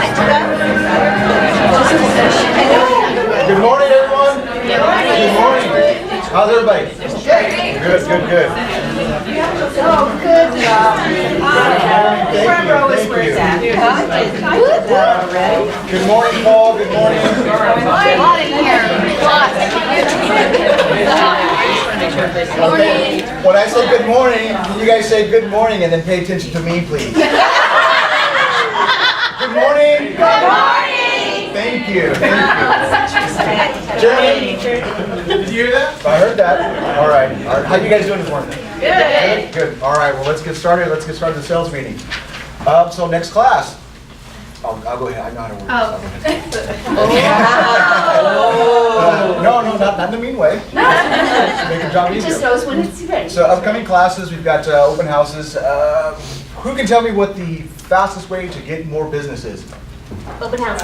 Good morning, everyone. Good morning. How's everybody? Good. Oh, good job. Front row is where it's at. Good morning, Paul. Good morning. Okay. When I say good morning, can you guys say good morning and then pay attention to me, please? Good morning. Good morning. Thank you. Jeremy, did you hear that? I heard that. All right. How you guys doing this morning? Good. All right. Well, let's get started. Let's get started the sales meeting. So next class. I'll go ahead. I know how to work this. No, not in a mean way. Make your job easier. Just knows when it's ready. So upcoming classes, we've got open houses. Who can tell me what the fastest way to get more business is? Open house.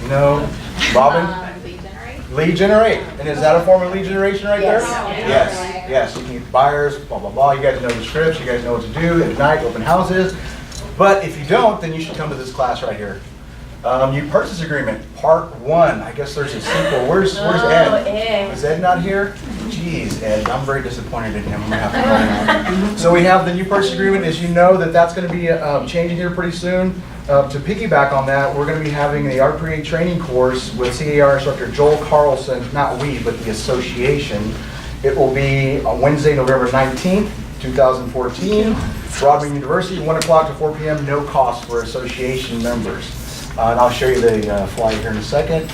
No. Robin? Lead generate. And is that a form of lead generation right there? Yes. You can get buyers, blah, blah, blah. You guys know the scripts. You guys know what to do. Ignite, open houses. But if you don't, then you should come to this class right here. New purchase agreement, part 1. I guess there's a sequel. Where's Ed? Is Ed not here? Jeez, Ed, I'm very disappointed in him. I'm gonna have to find out. So we have the new purchase agreement. As you know, that's going to be changing here pretty soon. To piggyback on that, we're going to be having the RPA training course with CAR instructor Joel Carlson, not we, but the association. It will be on Wednesday, November 19th, 2014, Broadway University, 1 o'clock to 4 p.m., no cost for association members. And I'll show you the flyer here in a second.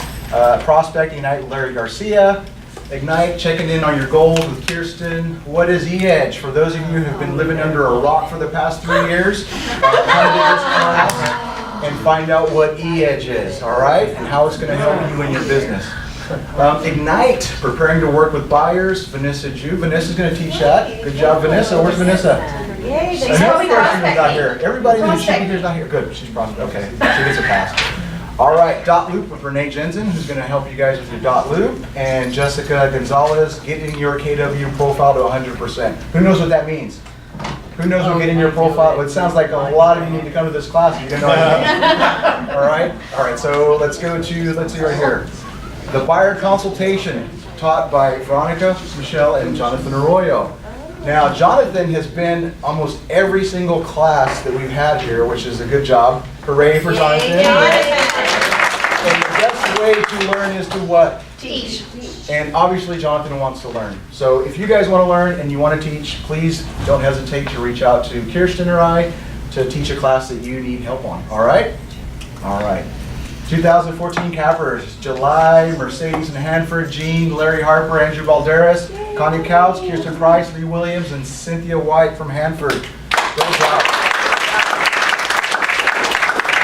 Prospecting Ignite with Larry Garcia. Ignite, checking in on your goals with Kirsten. What is E-Edge? For those of you who have been living under a rock for the past 3 years, come to this class and find out what E-Edge is, all right? And how it's going to help you in your business. Ignite, preparing to work with buyers. Vanessa Ju. Vanessa's going to teach that. Good job, Vanessa. Where's Vanessa? Yay, Another person who's not here. Everybody who's speaking here is not here. Good. She's prospect. Okay. She gets a pass. All right. Dot Loop with Renee Jensen, who's going to help you guys with your Dot Loop. And Jessica Gonzalez, getting your KW profile to 100%. Who knows what that means? Who knows what getting your profile? Well, it sounds like a lot of you need to come to this class. You don't know what it means. All right. So let's see right here. The buyer consultation taught by Veronica, Michelle, and Jonathan Arroyo. Now, Jonathan has been almost every single class that we've had here, which is a good job. Hooray for Jonathan. And the best way to learn is to what? Teach. And obviously, Jonathan wants to learn. So if you guys want to learn and you want to teach, please don't hesitate to reach out to Kirsten or I to teach a class that you need help on. All right? All right. 2014 cappers, July, Mercedes and Hanford, Jean, Larry Harper, Andrew Balderas, Connie Couch, Kirsten Price, Lee Williams, and Cynthia White from Hanford. Great job.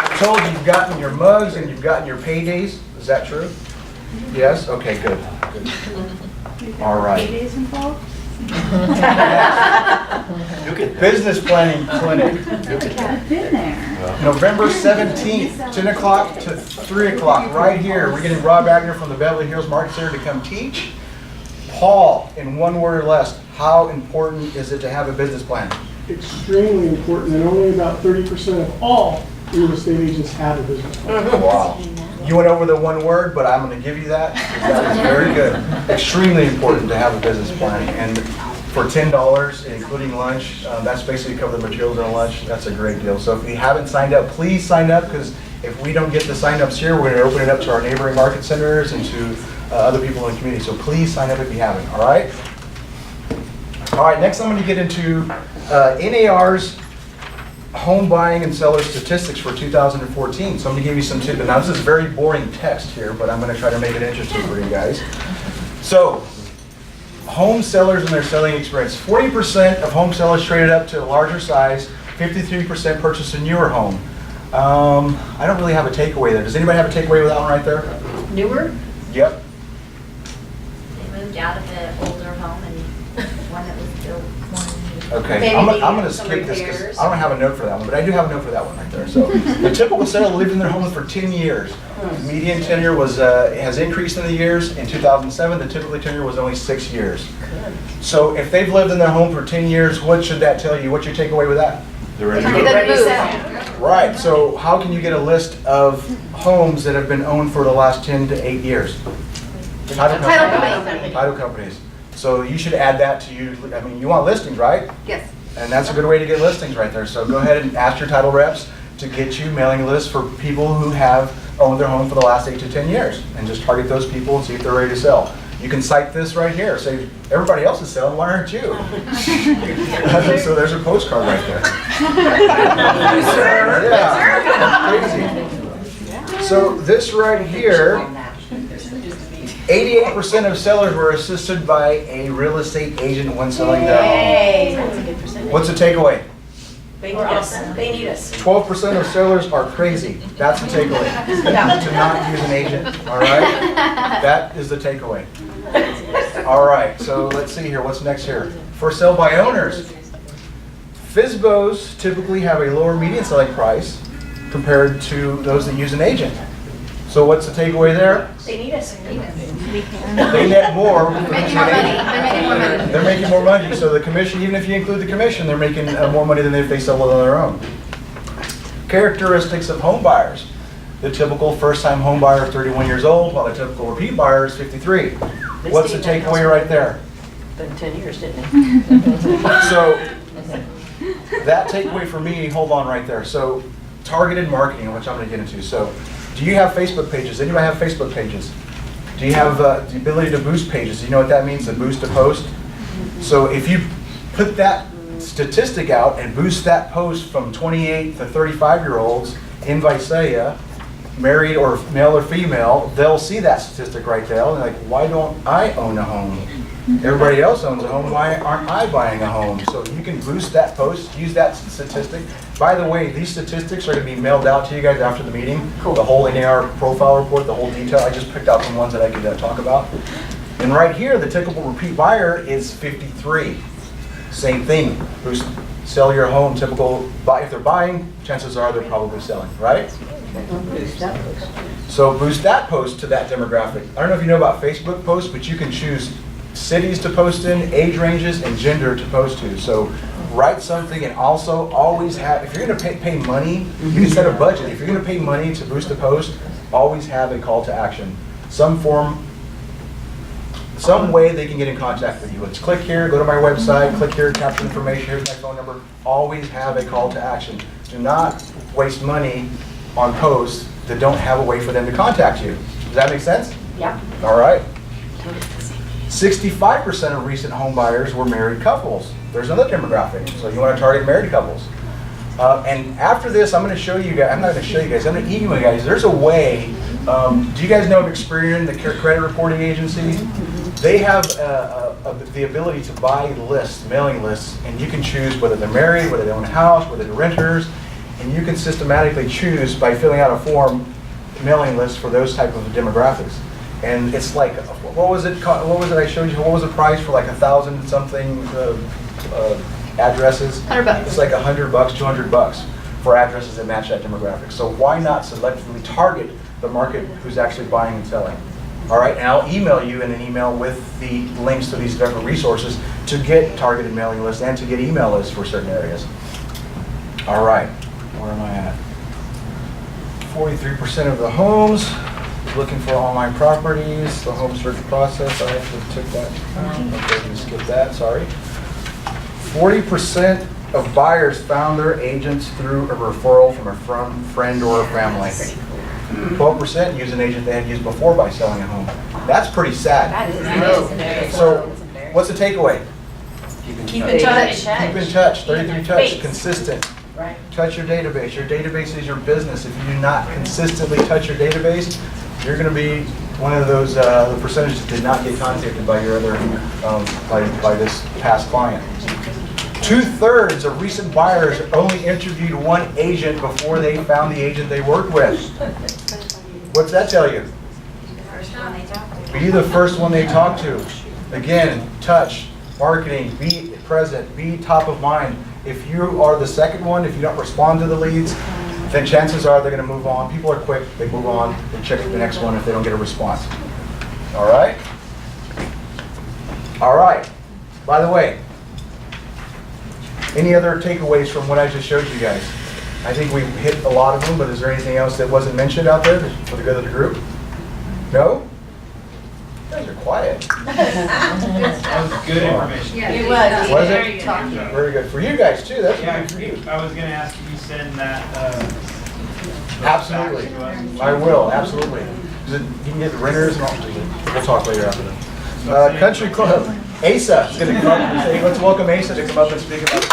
I'm told you've gotten your mugs and you've gotten your paydays. Is that true? Yes? Okay, good. All right. Paydays involved? Business Planning Clinic. I've been there. November 17th, 10 o'clock to 3 o'clock, right here. We're getting Rob Wagner from the Beverly Hills Market Center to come teach. Paul, in one word or less, how important is it to have a business plan? Extremely important, and only about 30% of all real estate agents have a business plan. Wow. You went over the one word, but I'm going to give you that, because that was very good. Extremely important to have a business plan. And for $10, including lunch, that's basically cover the materials in lunch. That's a great deal. So if you haven't signed up, please sign up, because if we don't get the sign-ups here, we're going to open it up to our neighboring market centers and to other people in the community. So please sign up if you haven't, all right? All right, next I'm going to get into NAR's home buying and seller statistics for 2014. So I'm going to give you some tips. Now this is very boring text here, but I'm going to try to make it interesting for you guys. So, home sellers and their selling experience. 40% of home sellers traded up to a larger size, 53% purchased a newer home. I don't really have a takeaway there. Does anybody have a takeaway with that one right there? Newer? Yep. They moved out of the older home and one that was built more. Okay, Maybe I'm needed going to some skip this because repairs. I don't have a note for that one, but I do have a note for that one right there. So, the typical seller lived in their home for 10 years. The median tenure has increased in the years. In 2007, the typical tenure was only 6 years. So, if they've lived in their home for 10 years, what should that tell you? What's your takeaway with that? They're ready to Ready move. to move. Right, so how can you get a list of homes that have been owned for the last 10 to 8 years? Title company. Title companies. So you should add that to you. I mean, you want listings, right? Yes. And that's a good way to get listings right there. So go ahead and ask your title reps to get you mailing lists for people who have owned their home for the last 8 to 10 years. And just target those people and see if they're ready to sell. You can cite this right here. Say, everybody else is selling, why aren't you? So there's a postcard right there. Yeah, crazy. So this right here, 88% of sellers were assisted by a real estate agent when selling their home. What's the takeaway? They need us. They need us. 12% of sellers are crazy. That's the takeaway. To not use an agent, all right? That is the takeaway. All right, so let's see here. What's next here? For sale by owners. FSBOs typically have a lower median selling price compared to those that use an agent. So what's the takeaway there? They need us. They need us. They net more. They're making more money. They're making more money. They're making more money. So the commission, even if you include the commission, they're making more money than if they sell it on their own. Characteristics of home buyers. The typical first-time home buyer is 31 years old, while the typical repeat buyer is 53. What's the takeaway right there? Been 10 years, didn't it? So that takeaway for me, hold on right there. So targeted marketing, which I'm going to get into. So do you have Facebook pages? Anybody have Facebook pages? Do you have the ability to boost pages? Do you know what that means, to boost a post? So if you put that statistic out and boost that post from 28 to 35-year-olds in Visalia, married or male or female, they'll see that statistic right there. And they're like, why don't I own a home? Everybody else owns a home, why aren't I buying a home? So you can boost that post, use that statistic. By the way, these statistics are going to be mailed out to you guys after the meeting. Cool. The whole NAR profile report, the whole detail. I just picked out some ones that I could talk about. And right here, the typical repeat buyer is 53. Same thing. Boost, sell your home, typical buy. If they're buying, chances are they're probably selling, right? So boost that post to that demographic. I don't know if you know about Facebook posts, but you can choose cities to post in, age ranges, and gender to post to. So write something, and also always have, if you're going to pay money, you can set a budget. If you're going to pay money to boost a post, always have a call to action. Some form, some way they can get in contact with you. Let's click here, go to my website, click here, capture information, here's my phone number. Always have a call to action. Do not waste money on posts that don't have a way for them to contact you. Does that make sense? Yeah. All right. 65% of recent home buyers were married couples. There's another demographic, so you want to target married couples. And after this, I'm going to show you guys, I'm not going to show you guys, I'm going to email you guys. There's a way, do you guys know of Experian, the credit reporting agency? They have the ability to buy lists, mailing lists, and you can choose whether they're married, whether they own a house, whether they're renters, and you can systematically choose by filling out a form, mailing lists for those type of demographics. And it's like, what was it I showed you? What was the price for like 1,000 and something addresses? $100. It's like $100, $200 for addresses that match that demographic. So why not selectively target the market who's actually buying and selling? All right, and I'll email you in an email with the links to these different resources to get targeted mailing lists and to get email lists for certain areas. All right, where am I at? 43% of the homes. Looking for online properties, the home search process. I actually took that. Okay, we skip that, sorry. 40% of buyers found their agents through a referral from a friend or a family. 12% use an agent they had used before by selling a home. That's pretty sad. That is. So, what's the takeaway? Keep in touch. Keep in touch, 33 touch, Faith. consistent. Right. Touch your database. Your database is your business. If you do not consistently touch your database, you're going to be one of those the percentages that did not get contacted by your other by this past client. 2/3 of recent buyers only interviewed one agent before they found the agent they worked with. What's that tell you? Be the first one they talk to. Again, touch, marketing, be present, be top of mind. If you are the second one, if you don't respond to the leads, then chances are they're going to move on. People are quick, they move on, they check the next one if they don't get a response. All right? All right. By the way, Any other takeaways from what I just showed you guys? I think we hit a lot of them, but is there anything else that wasn't mentioned out there for the good of the group? No? You guys are quiet. That was good information. It was. Was it? Very good. For you guys too, that's Yeah, good for you. I was gonna ask if you send that, Absolutely. back to us. I will, absolutely. You can get renters and all, we'll talk later after that. Country Club, Asa is going to come up and say, let's welcome Asa to come up and speak about it.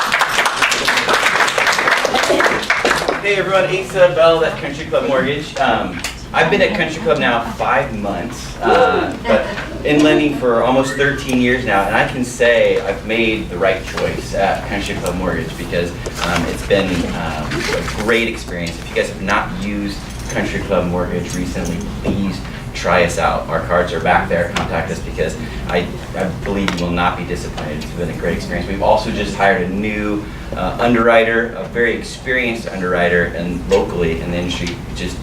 Hey everyone, Asa Bell at Country Club Mortgage. I've been at Country Club now 5 months, but in lending for almost 13 years now, and I can say I've made the right choice at Country Club Mortgage because it's been a great experience. If you guys have not used Country Club Mortgage recently, please try us out. Our cards are back there. Contact us because I believe you will not be disappointed. It's been a great experience. We've also just hired a new underwriter, a very experienced underwriter, and locally in the industry, just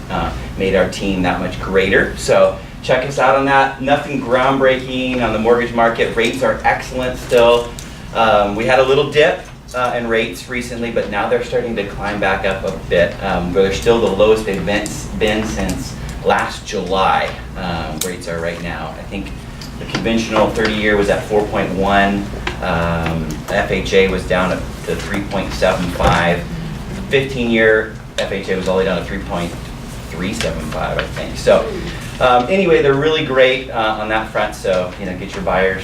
made our team that much greater. So check us out on that. Nothing groundbreaking on the mortgage market. Rates are excellent still. We had a little dip in rates recently, but now they're starting to climb back up a bit. But they're still the lowest they've been since last July. Rates are right now. I think the conventional 30-year was at 4.1. FHA was down to 3.75. 15-year FHA was all the way down to 3.375, I think. So anyway, they're really great on that front. So get your buyers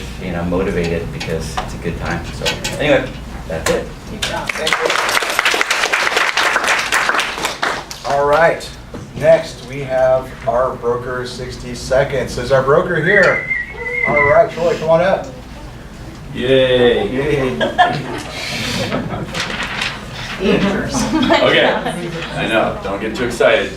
motivated because it's a good time. So anyway, that's it. Thank you. All right. Next, we have our broker 60 seconds. Is our broker here? All right, Troy, come on up. Yay. Yay. Okay, I know, don't get too excited.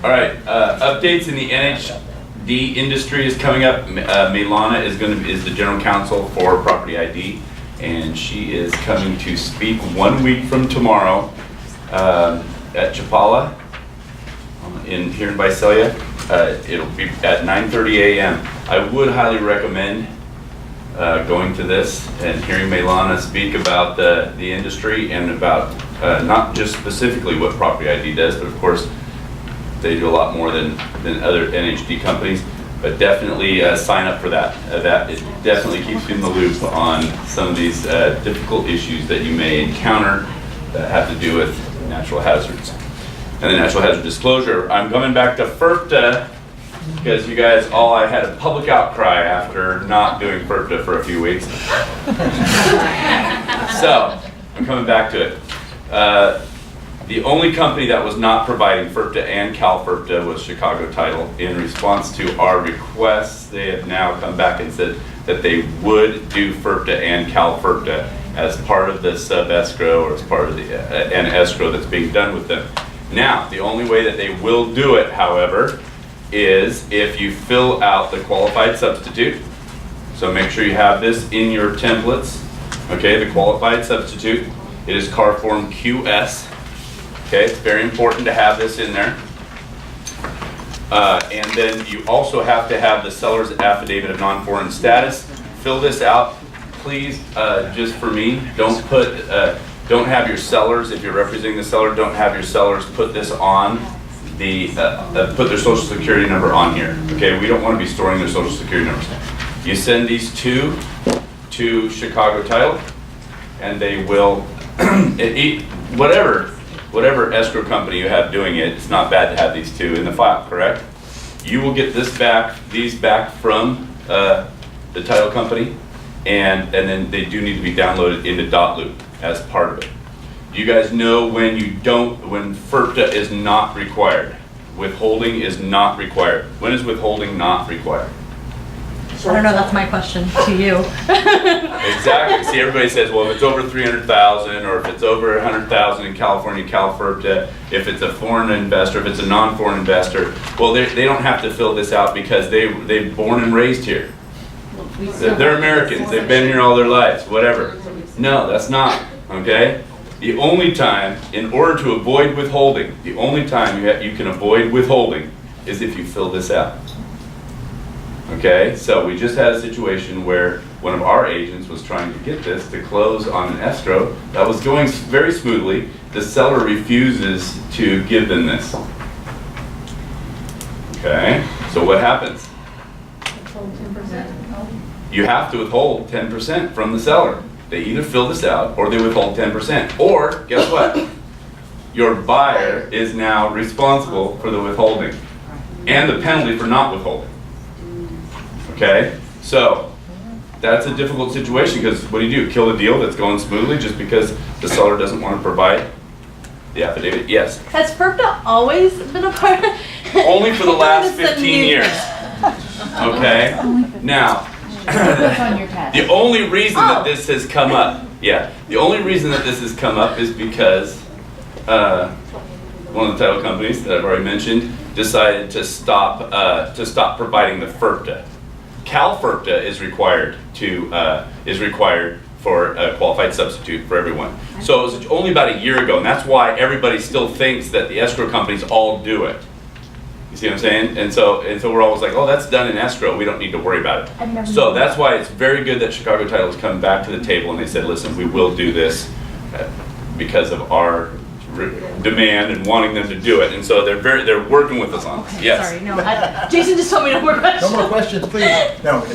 All right, updates in the NHD industry is coming up. Milana is the general counsel for Property ID, and she is coming to speak 1 week from tomorrow at Chapala here in Visalia. It'll be at 9:30 a.m. I would highly recommend going to this and hearing Milana speak about the industry and about not just specifically what Property ID does, but of course they do a lot more than other NHD companies. But definitely sign up for that. That it definitely keeps you in the loop on some of these difficult issues that you may encounter that have to do with natural hazards. And the natural hazard disclosure. I'm coming back to FERPTA because you guys I had a public outcry after not doing FERPTA for a few weeks. So, I'm coming back to it. The only company that was not providing FERPTA and CalFERPTA was Chicago Title. In response to our requests, they have now come back and said that they would do FERPTA and CalFERPTA as part of the sub-escrow or as part of an escrow that's being done with them. Now, the only way that they will do it, however, is if you fill out the qualified substitute. So make sure you have this in your templates. Okay, the qualified substitute. It is car form QS. Okay, it's very important to have this in there. And then you also have to have the seller's affidavit of non-foreign status. Fill this out, please, just for me. Don't have your sellers, if you're representing the seller, don't have your sellers put this on put their social security number on here. Okay, we don't want to be storing their social security numbers. You send these two to Chicago Title, and they will, whatever escrow company you have doing it, it's not bad to have these two in the file, correct? You will get these back from the title company, and then they do need to be downloaded into .loop as part of it. You guys know when FERPTA is not required. Withholding is not required. When is withholding not required? I don't know, that's my question to you. Exactly. See, everybody says, well, if it's over 300,000 or if it's over 100,000 in California, CalFERPTA, if it's a foreign investor, if it's a non-foreign investor, well, they don't have to fill this out because they're born and raised here. They're Americans. They've been here all their lives, whatever. No, that's not, okay? The only time, in order to avoid withholding, the only time you can avoid withholding is if you fill this out. Okay, so we just had a situation where one of our agents was trying to get this to close on an escrow that was going very smoothly. The seller refuses to give them this. Okay, so what happens? You have to withhold 10% from the seller. They either fill this out or they withhold 10%. Or, guess what? Your buyer is now responsible for the withholding and the penalty for not withholding. Okay, so that's a difficult situation because what do? Kill the deal that's going smoothly just because the seller doesn't want to provide the affidavit? Yes. Has FERPA always been a part of? Only for the last It's a 15 new years. Okay, now, the only reason that this has come up, the only reason that this has come up is because one of the title companies that I've already mentioned decided to stop providing the FERPTA. Cal FERPTA is required for a qualified substitute for everyone. So it was only about a year ago, and that's why everybody still thinks that the escrow companies all do it. You see what I'm saying? And so we're always like, oh, that's done in escrow. We don't need to worry about it. So that's why it's very good that Chicago Title has come back to the table and they said, listen, we will do this because of our demand and wanting them to do it. And so they're working with us on this. Yes. Sorry, no. Jason just told me no more questions. No more questions, please. No.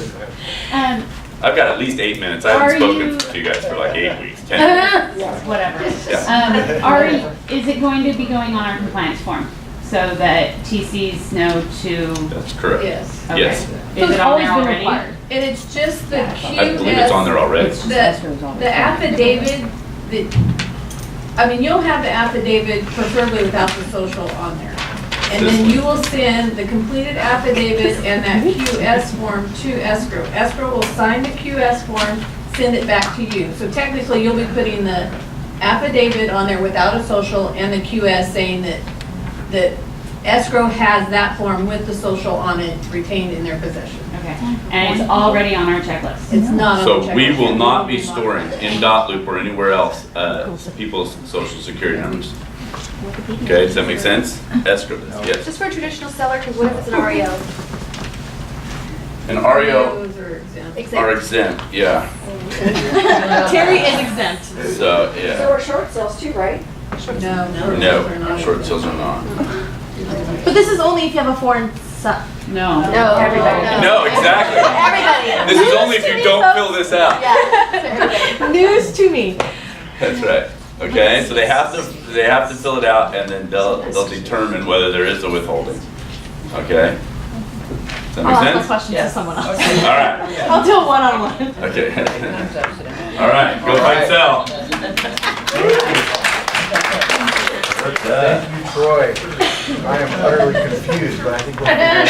I've got at least 8 minutes. I haven't spoken to you guys for like 8 weeks, 10 weeks. Whatever. Yeah. Is it going to be going on our compliance form so that TCs know to? That's correct. Yes. Okay. Yes. Is it on there already? And it's just the QS. I believe it's on there already. The affidavit, I mean, you'll have the affidavit preferably without the social on there. And then you will send the completed affidavit and that QS form to escrow. Escrow will sign the QS form, send it back to you. So technically, you'll be putting the affidavit on there without a social and the QS saying that escrow has that form with the social on it retained in their possession. Okay. And it's already on our checklist. It's not on the So checklist. we will not be storing in dot loop or anywhere else people's social security numbers. Okay, does that make sense? Escrow this, yes. Just for a traditional seller, because what if it's an REO? And REO Those are exempt. are exempt, yeah. Terry is exempt. So, There yeah. were short sales too, right? No, short sales are not. But this is only if you have a foreign No. No, everybody. No, exactly. Everybody. This is only if you don't fill this out. Yeah. News to me. That's right. Okay, so they have to fill it out and then they'll determine whether there is a withholding. Okay? Does that I'll ask my make sense? questions to someone else. All right. I'll do a one-on-one. Okay. All right, go find sell. Thank you, Troy. I am utterly confused, but I think we'll figure it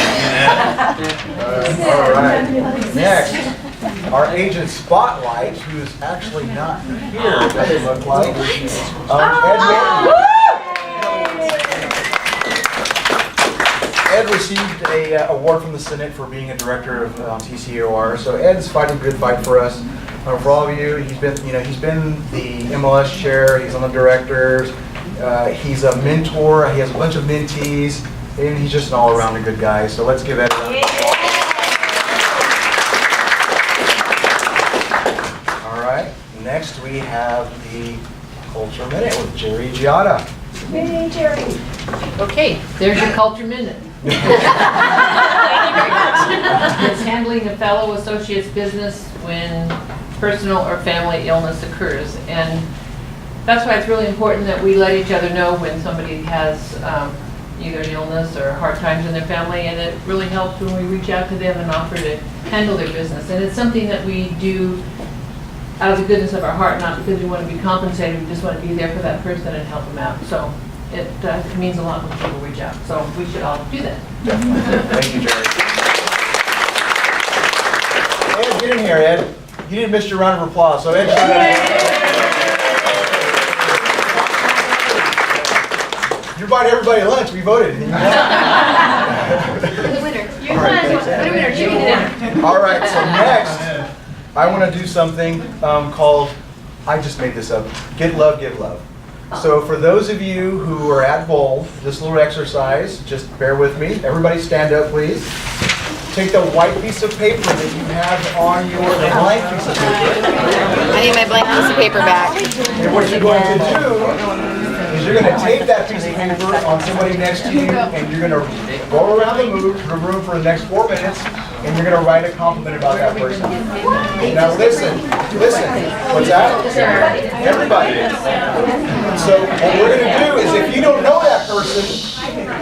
out. All right. Next, our agent Spotlight, who is actually not here, doesn't look like. Ed received a award from the Senate for being a director of TCOR. So Ed's fighting a good fight for us. For all of you, he's been the MLS chair. He's on the directors. He's a mentor. He has a bunch of mentees, and he's just an all-around a good guy. So let's give Ed a round of applause. All right. Next, we have the Culture Minute with Jerry Giada. Hey, Jerry. Okay, there's your culture minute. Thank you very much. It's handling a fellow associate's business when personal or family illness occurs. And that's why it's really important that we let each other know when somebody has either an illness or hard times in their family, and it really helps when we reach out to them and offer to handle their business. And it's something that we do out of the goodness of our heart, not because we want to be compensated, we just want to be there for that person and help them out. So it means a lot when people reach out. So we should all do that. Thank you, Jerry. Ed, get in here, Ed. You didn't miss your round of applause. So Ed, you invited everybody to lunch. We voted. You're the winner. You're All right, the thanks, Ed. winner. Chicken dinner. All right, so next, I want to do something called, I just made this up, Get Love, Give Love. So for those of you who are at Bowl, this little exercise, just bear with me. Everybody stand up, please. take the white piece of paper that you have on your, the blank piece of paper, I need my blank piece of paper back. and what you're going to do is you're going to tape that piece of paper on somebody next to you, and you're going to go around the room for the next 4 minutes, and you're going to write a compliment about that person. Now listen, what's that? Everybody. So what we're going to do is, if you don't know that person,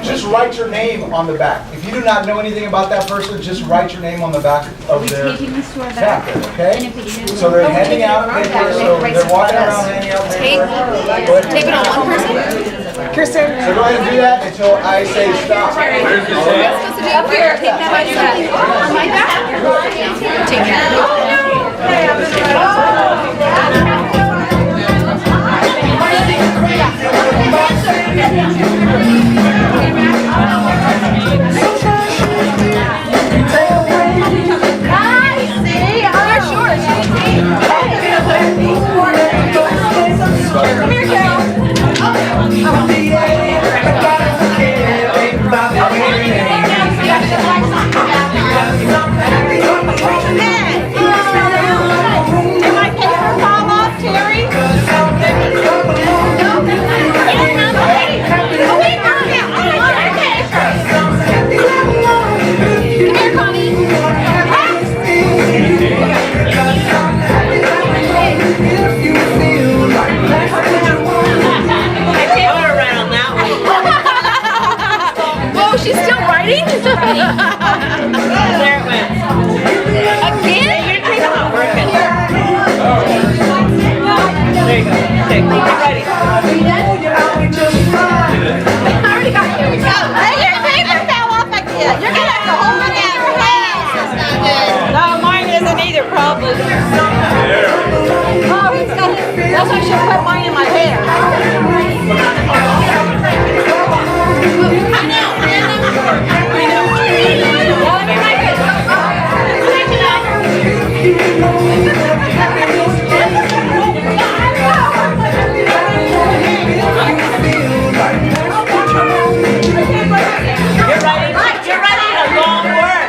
just write your name on the back. If you do not know anything about that person, just write your name on the back of their jacket, okay? So they're handing out paper, so they're walking around handing out paper. Tape it on one person? Kirsten. So go ahead and do that until I say stop. Where's the tape? Up here. Tape that on your back. On my back? Take Come here, Carol. Did my paper fall off, Terry? She's still writing? There it went. Again? It's not working. There you go. Okay, keep it ready. I already got you. Your paper fell off again. You're going to have to hold it out your hands. That's not good. No, mine isn't either, probably. Oh, he's got it. That's why I should put mine in my hair. I know. You're ready to long work.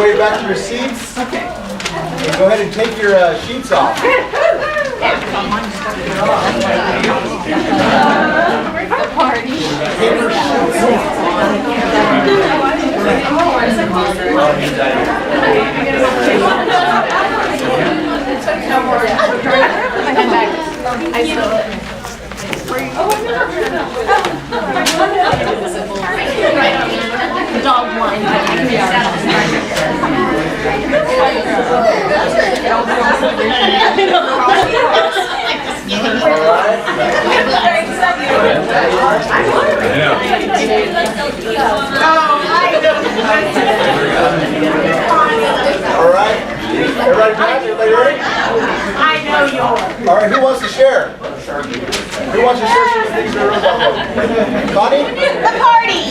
way back to your seats. And go ahead and take your sheets off. Dog wine. All right. Everybody back? Everybody ready? I know yours. All right, who wants to share? Who wants to share some things that are about Connie? The party.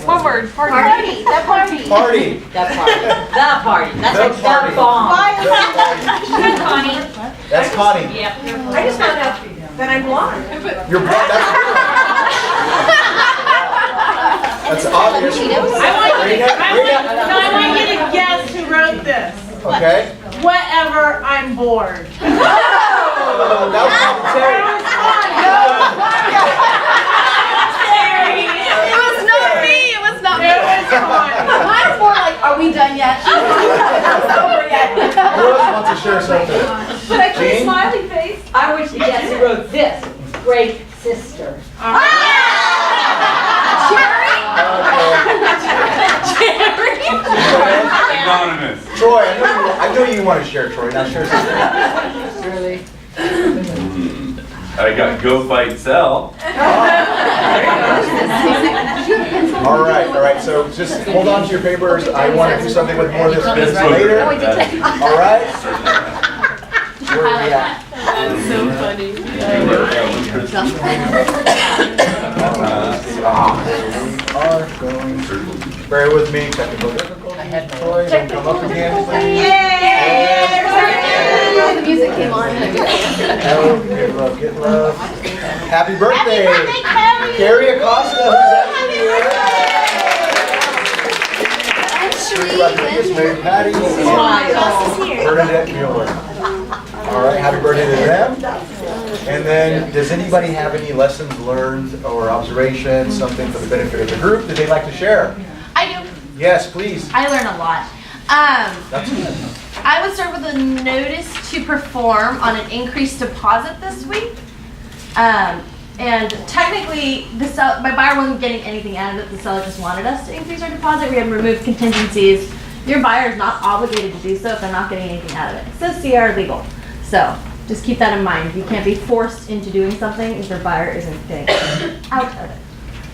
One word. Party. The party. Party. The party. That's The like party. the bomb. That's Connie. I just found out that I'm blonde. You're that's obvious. I want you to guess who wrote this. Okay. Whatever, I'm bored. That was commentary. It was not me. It was not me. It was fun. Mine's more like, are we done yet? It's over yet. Who else wants to share something? But I keep Jean? smiling face. I wish to guess who wrote this. Great sister. Anonymous. Troy, I know you want to share, Troy. Now share something. Really? I got go fight sell. All right. So just hold on to your papers. I want to do something with more of this business later. All right. Where are we at? That's so funny. We are going. Bear with me. Technical difficulties. Troy, don't come up again, please. The music came on. Oh, get love, get love. Happy birthday, Carrie. Carrie Acosta, who's actually Rodriguez, Mary Patty, and Bernadette Mueller. All right, happy birthday to them. And then, does anybody have any lessons learned or observations, something for the benefit of the group that they'd like to share? I do. Yes, please. I learn a lot. That's good. I was served with a notice to perform on an increased deposit this week. And technically, my buyer wasn't getting anything out of it. The seller just wanted us to increase our deposit. We had removed contingencies. Your buyer is not obligated to do so if they're not getting anything out of it. It says CR legal. So just keep that in mind. You can't be forced into doing something if your buyer isn't getting out of it.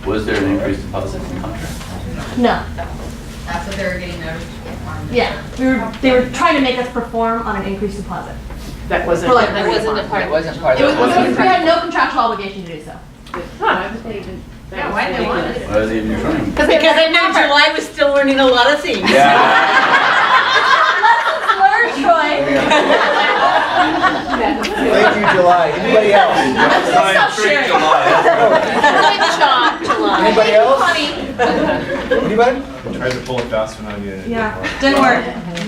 Was there an increased deposit in the contract? No. That's what they were getting noticed to perform. Yeah. They were trying to make us perform on an increased deposit. That wasn't. For like That wasn't a part. It wasn't part It was, we had no contractual obligation to do so. Yeah, why did they want it? Why is he even trying? Because I knew July was still learning a lot of things. Yeah. Learn, Troy. Thank you, July. Anybody else? Stop sharing. Anybody else? Anybody? Tried to pull it fast when I needed it. Yeah, didn't work.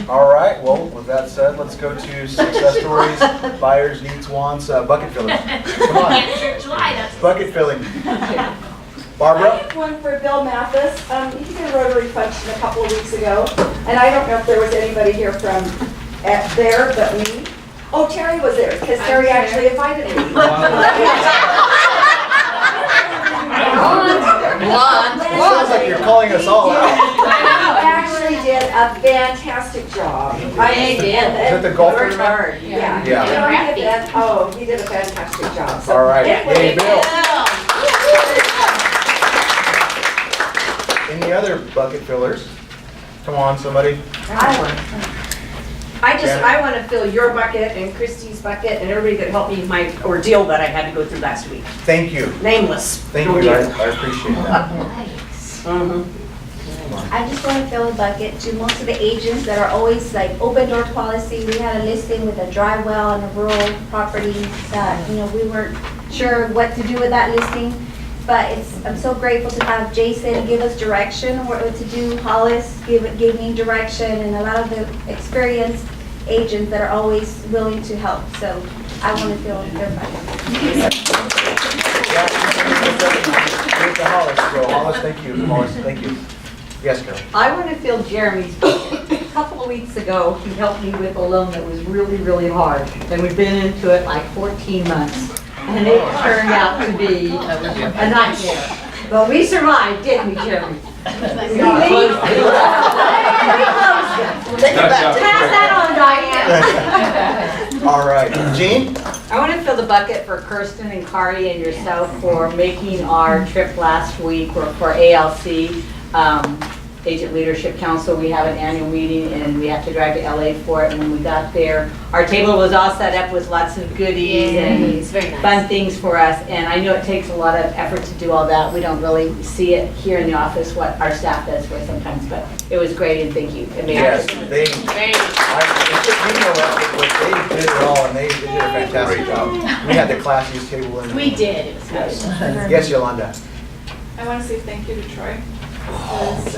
All right, well, with that said, let's go to success stories, buyers, needs, wants, bucket filling. Come on. Bucket filling. Barbara? I have one for Bill Mathis. He did a Rotary function a couple of weeks ago, and I don't know if there was anybody here from there but me. Oh, Terry was there, because Terry actually invited me. Sounds like you're calling us all out. He actually did a fantastic job. I did. Is it the golf tournament? Yeah. Yeah. He did a fantastic job. So All right, anyway, yay, Bill. Any other bucket fillers? Come on, somebody. I want to fill your bucket and Christie's bucket and everybody that helped me with my ordeal that I had to go through last week. Thank you. Nameless. Thank you, I appreciate that. I just want to fill a bucket to most of the agents that are always like open door policy. We had a listing with a dry well on a rural property that, we weren't sure what to do with that listing. But I'm so grateful to have Jason give us direction what to do, Hollis give me direction, and a lot of the experienced agents that are always willing to help. So I want to feel their Hollis, so Hollis, thank you. Hollis, thank you. Yes, Carol. I want to fill Jeremy's bucket. A couple of weeks ago, he helped me with a loan that was really, really hard. And we've been into it like 14 months. And it turned out to be a nightmare. But we survived, didn't we, Jeremy? Pass that on, Diane. All right, Jean? I want to fill the bucket for Kirsten and Carly and yourself for making our trip last week for ALC, Agent Leadership Council. We have an annual meeting and we have to drive to LA for it. And when we got there, our table was all set up with lots of goodies and fun things for us. And I know it takes a lot of effort to do all that. We don't really see it here in the office, what our staff does for us sometimes, but it was great and thank you. Yes, they did it all and they did a fantastic job. We had the classiest table in. We did, it was good. Yes, Yolanda. I want to say thank you to Troy. Because,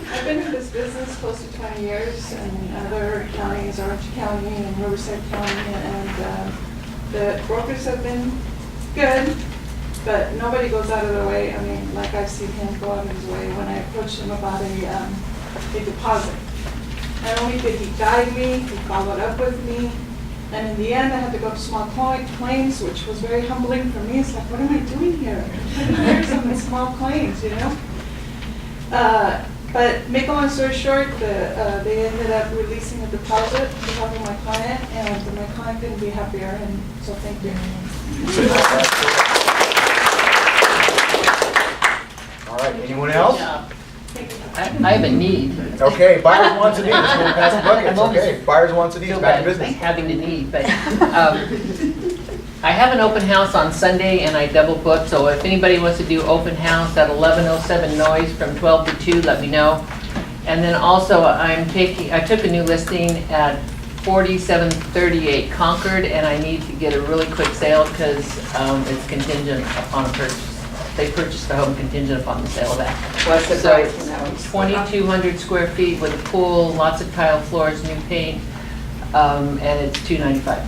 I've been in this business close to 20 years in other counties, Orange County and Riverside County, and the brokers have been good, but nobody goes out of their way. I mean, like I've seen him go out of his way when I approached him about a deposit. Not only did he guide me, he followed up with me. And in the end, I had to go to small claims, which was very humbling for me. It's like, what am I doing here? 20 years on the small claims, you know? But make a long story short, they ended up releasing a deposit to helping my client, and my client couldn't be happier, and so thank you. All right, anyone else? I have a need. Okay, buyers wants a need. Let's go past the buckets. Okay, buyers wants a need. Feel Back to bad business. having a need, but I have an open house on Sunday and I double booked, so if anybody wants to do open house at 1107 Noise from 12 to 2, let me know. And then also I took a new listing at 4738 Concord, and I need to get a really quick sale because it's contingent upon a purchase. They purchased the home contingent upon the sale of that. What's the price on that one? 2,200 square feet with a pool, lots of tile floors, new paint, and it's $295.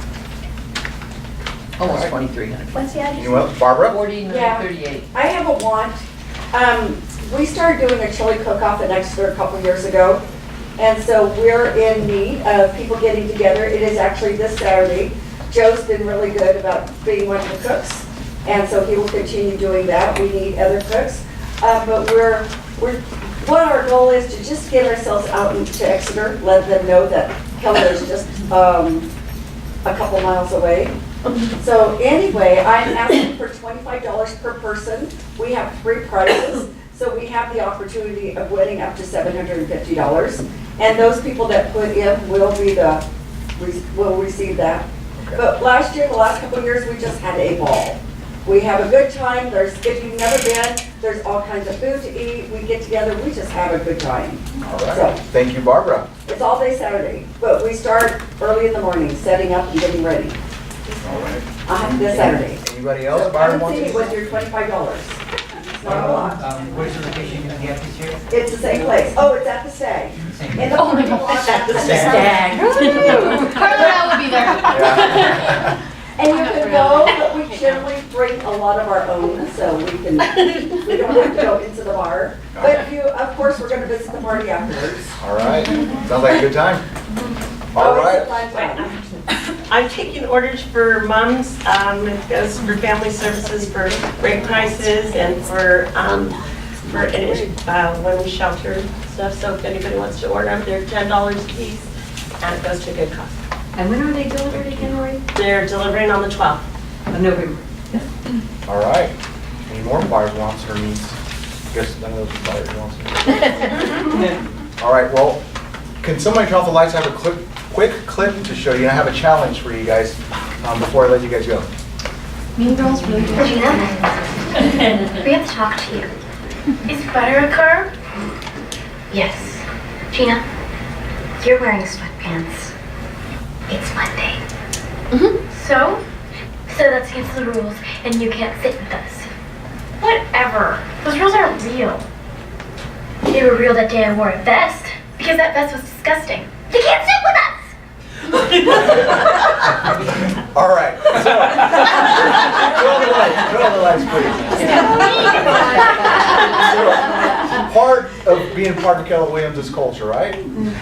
Almost $2,300. What's the address? You know what, Barbara? 4938. I have a want. We started doing a chili cook-off at Exeter a couple years ago, and so we're in need of people getting together. It is actually this Saturday. Joe's been really good about being one of the cooks, and so he will continue doing that. We need other cooks, but what our goal is to just get ourselves out into Exeter, let them know that Keller is just a couple miles away. So anyway, I'm asking for $25 per person. We have 3 prizes, so we have the opportunity of winning up to $750. And those people that put in will receive that. Okay. But last year, the last couple of years, we just had a ball. We have a good time. If you've never been, there's all kinds of food to eat. We get together, we just have a good time. All right, So, thank you, Barbara. it's all day Saturday, but we start early in the morning, setting up and getting ready. All right. This Saturday. Anybody else? So Buyers come wants and a see me need? with your $25. It's not a lot. Where's the location going to be at this year? It's the same place. Oh, it's at the Stag. In the parking lot at the Stag. Carla will be there. Yeah. And you can go, but we generally bring a lot of our own, so we don't have to go into the bar. But of course, we're going to visit the party afterwards. All right, sounds like a good time. All Oh, right. it's a fun time. I'm taking orders for moms. It goes for family services for great prices and for women's shelter stuff. So if anybody wants to order them, they're $10 a piece, and it goes to a good cause. And when are they delivered again, Lori? They're delivering on the 12th. Of November. All right. Any more buyers wants or needs? Guess none of those buyers wants. All right, well, can somebody turn off the lights? I have a quick clip to show you. I have a challenge for you guys before I let you guys go. Mean Girls really good. Gina, we have to talk to you. Is butter a carb? Yes. Gina, you're wearing sweatpants. It's Monday. So, So that's against the rules, and you can't sit with us. Whatever. Those rules aren't real. They were real that day I wore a vest, because that vest was disgusting. You can't sit with us! All right. So, draw the lights, please. So, part of being part of Keller Williams is culture, right?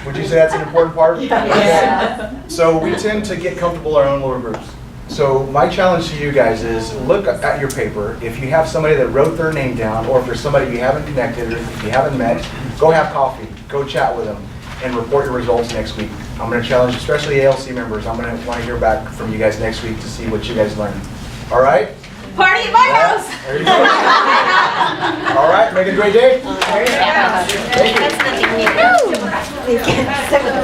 Would you say that's an important part? Yes. Okay. So we tend to get comfortable in our own little groups. So my challenge to you guys is look at your paper. If you have somebody that wrote their name down, or if there's somebody you haven't connected or if you haven't met, go have coffee, go chat with them, and report your results next week. I'm going to challenge, especially ALC members, I'm going to want to hear back from you guys next week to see what you guys learned. All right? Party at my house! There you go. All right, make it a great day. That's nothing new.